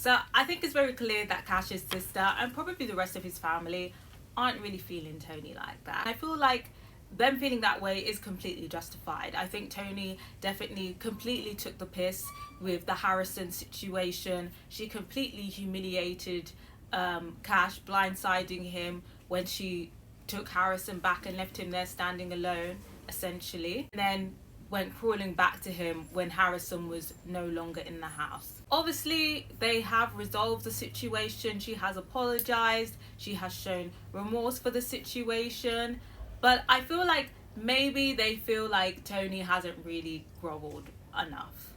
So I think it's very clear that Cash's sister and probably the rest of his family aren't really feeling Toni like that. I feel like them feeling that way is completely justified. I think Toni definitely completely took the piss with the Harrison situation. She completely humiliated Cash, blindsiding him when she took Harrison back and left him there standing alone, essentially. And then went crawling back to him when Harrison was no longer in the house. Obviously, they have resolved the situation. She has apologized. She has shown remorse for the situation. But I feel like maybe they feel like Toni hasn't really groveled enough.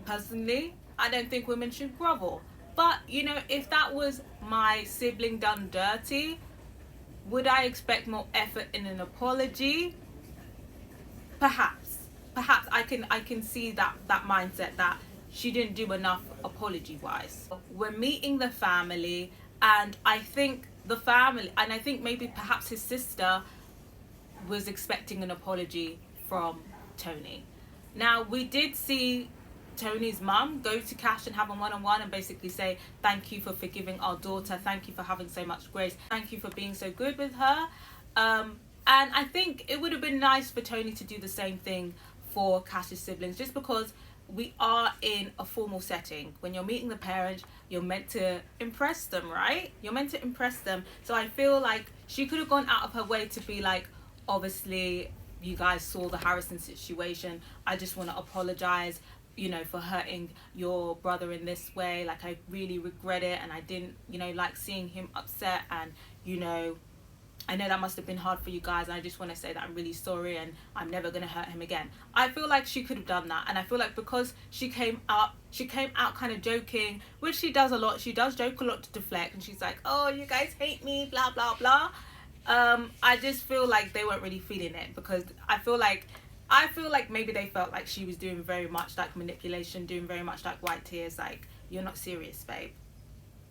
Personally, I don't think women should grovel. But, you know, if that was my sibling done dirty, would I expect more effort in an apology? Perhaps I can see that mindset that she didn't do enough apology wise. We're meeting the family, and I think maybe perhaps his sister was expecting an apology from Toni. Now, we did see Toni's mum go to Cash and have a one-on-one and basically say, thank you for forgiving our daughter, thank you for having so much grace, thank you for being so good with her. And I think it would have been nice for Toni to do the same thing for Cash's siblings, just because we are in a formal setting. When you're meeting the parents, you're meant to impress them, right? You're meant to impress them. So I feel like she could have gone out of her way to be like, obviously, you guys saw the Harrison situation. I just want to apologize, you know, for hurting your brother in this way. Like, I really regret it, and I didn't, you know, like seeing him upset, and, you know, I know that must have been hard for you guys, and I just want to say that I'm really sorry and I'm never going to hurt him again. I feel like she could have done that, and I feel like because she came out kind of joking, which she does a lot. She does joke a lot to deflect, and she's like, oh, you guys hate me, blah, blah, blah. I just feel like they weren't really feeling it, because I feel like maybe they felt like she was doing very much like manipulation, doing very much like white tears, like, you're not serious, babe.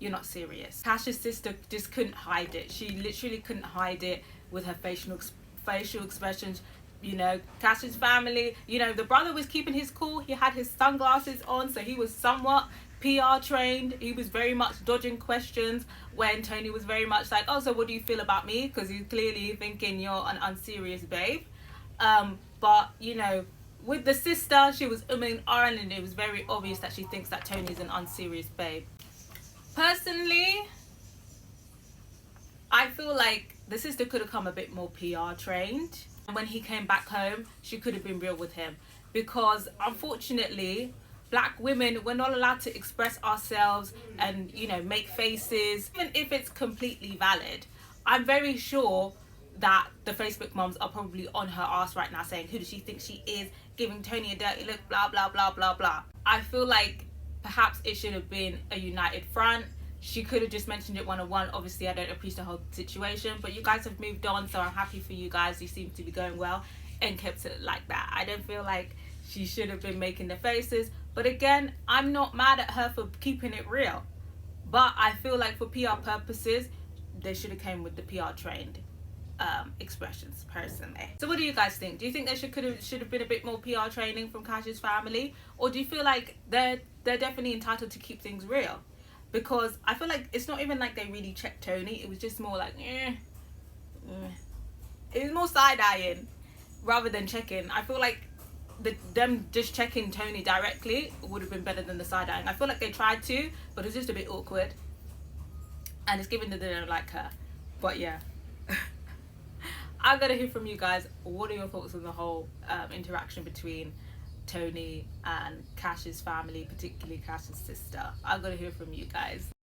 You're not serious. Cash's sister just couldn't hide it. She literally couldn't hide it with her facial expressions. You know, Cash's family, you know, the brother was keeping his cool. He had his sunglasses on, so he was somewhat PR trained. He was very much dodging questions when Toni was very much like, oh, so what do you feel about me? Because he's clearly thinking you're an unserious babe. But, you know, with the sister, she was umming and ahhing, and it was very obvious that she thinks that Toni's an unserious babe. Personally, I feel like the sister could have come a bit more PR trained. And when he came back home, she could have been real with him. Because unfortunately, black women, we're not allowed to express ourselves and, you know, make faces, even if it's completely valid. I'm very sure that the Facebook moms are probably on her ass right now saying, who does she think she is, giving Toni a dirty look, blah, blah, blah, blah, blah. I feel like perhaps it should have been a united front. She could have just mentioned it one-on-one. Obviously, I don't appreciate the whole situation, but you guys have moved on, so I'm happy for you guys. You seem to be going well and kept it like that. I don't feel like she should have been making the faces. But again, I'm not mad at her for keeping it real. But I feel like for PR purposes, they should have came with the PR trained expressions, personally. So what do you guys think? Do you think there should have been a bit more PR training from Cash's family? Or do you feel like they're definitely entitled to keep things real? Because I feel like it's not even like they really checked Toni. It was just more like, It was more side-eyeing rather than checking. I feel like them just checking Toni directly would have been better than the side-eyeing. I feel like they tried to, but it's just a bit awkward. And it's given that they don't like her. But yeah. I gotta hear from you guys. What are your thoughts on the whole interaction between Toni and Cash's family, particularly Cash's sister? I gotta hear from you guys.